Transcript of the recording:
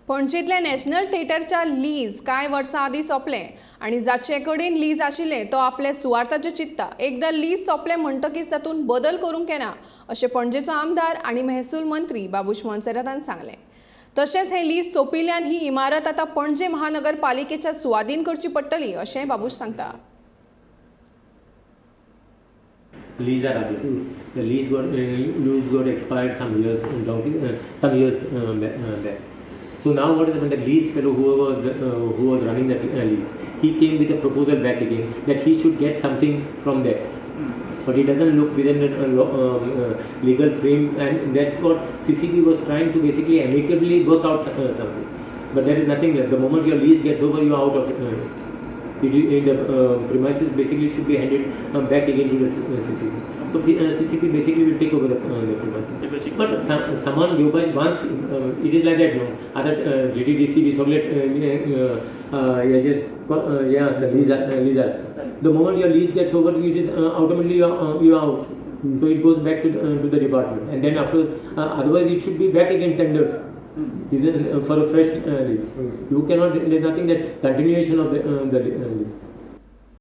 पणजेंतल्या national थिएटरच्या lease कांय वर्सां आदीं सोंपलें आनी जाचे कडेन लीज आशिल्लें तो आपले सुवार्थाचें चिंतता. एकदां लीज सोंपलें म्हणटकीच तातूंत बदल करूंक येना अशें पणजेचो आमदार आनी महसूल मंत्री बाबूश मोन्सेरातान सांगलें. तशेंच हे लीज सोंपिल्ल्यान ही इमारत आतां पणजे महानगरपालिकेच्या सुवादीन करची पडटली अशेंय बाबूश सांगता. Lease are available. The lease got expired some years back. So now what is happened? The lease fellow who was running that lease, he came with a proposal back again that he should get something from that. But it doesn't look within the legal frame, and that's what CCP was trying to basically amicably work out something. But there is nothing there. The moment your lease gets over, you are out of the premises. Basically should be handed back again to the CCP. So CCP basically will take over the premises. But someone once it is like that, no. Other GTDC we solid lease. The moment your lease gets over, it is automatically you are out. So it goes back to the department, and then after otherwise it should be back again tendered. For a fresh lease. You cannot. There is nothing that continuation of the lease.